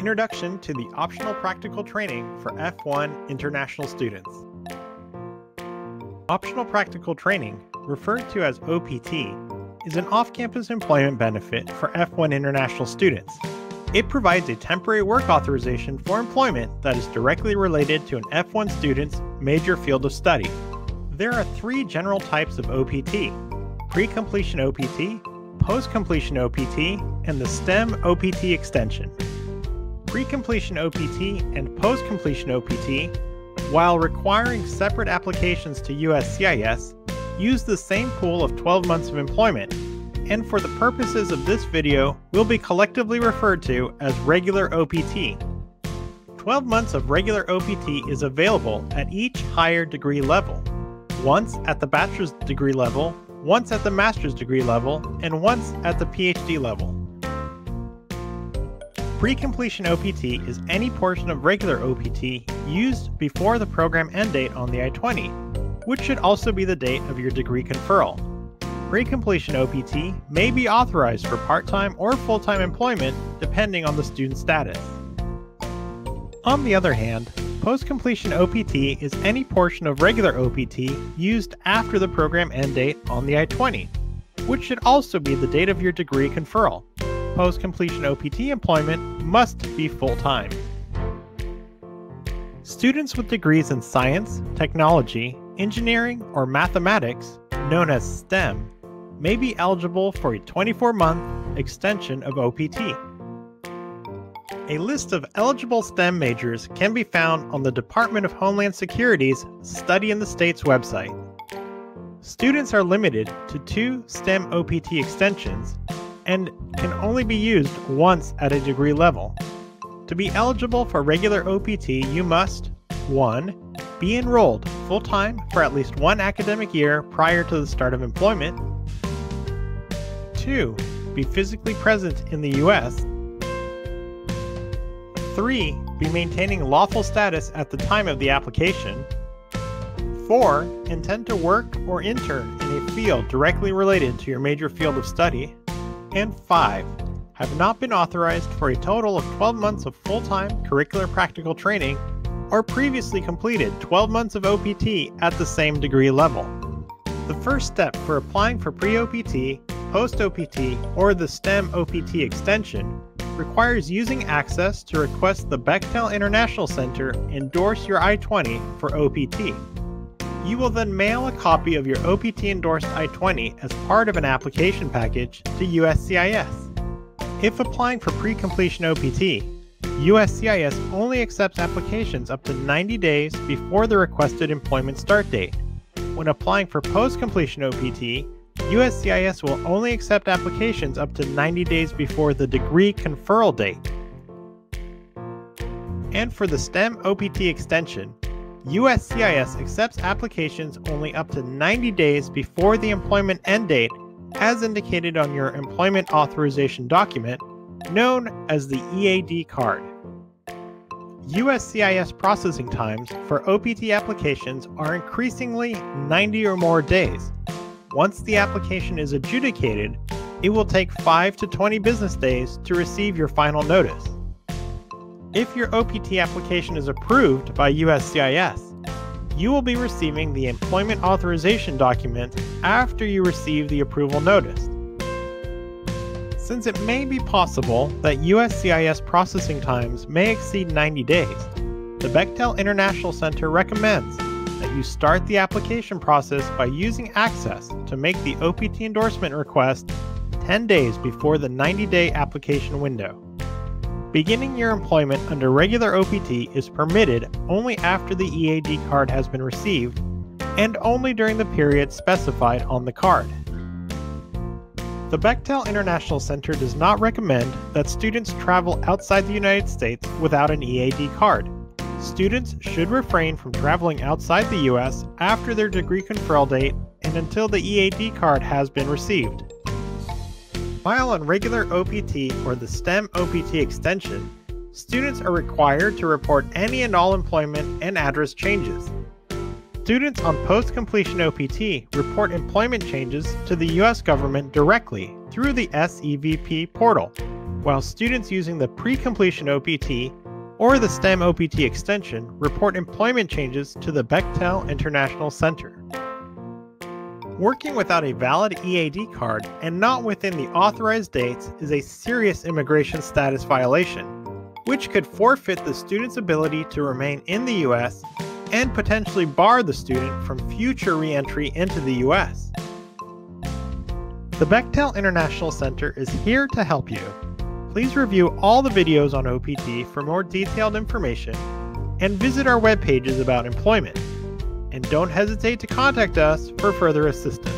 Introduction to the Optional Practical Training for F1 International Students. Optional Practical Training, referred to as OPT, is an off-campus employment benefit for F1 international students. It provides a temporary work authorization for employment that is directly related to an F1 student's major field of study. There are three general types of OPT: pre-completion OPT, post-completion OPT, and the STEM OPT extension. Pre-completion OPT and post-completion OPT, while requiring separate applications to USCIS, use the same pool of 12 months of employment, and for the purposes of this video will be collectively referred to as regular OPT. 12 months of regular OPT is available at each higher degree level, once at the bachelor's degree level, once at the master's degree level, and once at the PhD level. Pre-completion OPT is any portion of regular OPT used before the program end date on the I-20, which should also be the date of your degree conferral. Pre-completion OPT may be authorized for part-time or full-time employment depending on the student's status. On the other hand, post-completion OPT is any portion of regular OPT used after the program end date on the I-20, which should also be the date of your degree conferral. Post-completion OPT employment must be full-time. Students with degrees in science, technology, engineering, or mathematics, known as STEM, may be eligible for a 24-month extension of OPT. A list of eligible STEM majors can be found on the Department of Homeland Security's Study in the States website. Students are limited to 2 STEM OPT extensions and can only be used once at a degree level. To be eligible for regular OPT, you must 1. Be enrolled full-time for at least 1 academic year prior to the start of employment. 2. Be physically present in the U.S. 3. Be maintaining lawful status at the time of the application. 4. Intend to work or intern in a field directly related to your major field of study. And 5. Have not been authorized for a total of 12 months of full-time curricular practical training or previously completed 12 months of OPT at the same degree level. The first step for applying for pre-OPT, post-OPT, or the STEM OPT extension requires using access to request the Bechtel International Center endorse your I-20 for OPT. You will then mail a copy of your OPT-endorsed I-20 as part of an application package to USCIS. If applying for pre-completion OPT, USCIS only accepts applications up to 90 days before the requested employment start date. When applying for post-completion OPT, USCIS will only accept applications up to 90 days before the degree conferral date. And for the STEM OPT extension, USCIS accepts applications only up to 90 days before the employment end date as indicated on your employment authorization document, known as the EAD card. USCIS processing times for OPT applications are increasingly 90 or more days. Once the application is adjudicated, it will take 5 to 20 business days to receive your final notice. If your OPT application is approved by USCIS, you will be receiving the employment authorization document after you receive the approval notice. Since it may be possible that USCIS processing times may exceed 90 days, the Bechtel International Center recommends that you start the application process by using access to make the OPT endorsement request 10 days before the 90-day application window. Beginning your employment under regular OPT is permitted only after the EAD card has been received and only during the period specified on the card. The Bechtel International Center does not recommend that students travel outside the United States without an EAD card. Students should refrain from traveling outside the U.S. after their degree conferral date and until the EAD card has been received. While on regular OPT or the STEM OPT extension, students are required to report any and all employment and address changes. Students on post-completion OPT report employment changes to the U.S. government directly through the SEVP portal. while students using the pre-completion OPT or the STEM OPT extension report employment changes to the Bechtel International Center. Working without a valid EAD card and not within the authorized dates is a serious immigration status violation, which could forfeit the student's ability to remain in the U.S. and potentially bar the student from future re-entry into the U.S. The Bechtel International Center is here to help you. Please review all the videos on OPT for more detailed information and visit our web pages about employment. And don't hesitate to contact us for further assistance.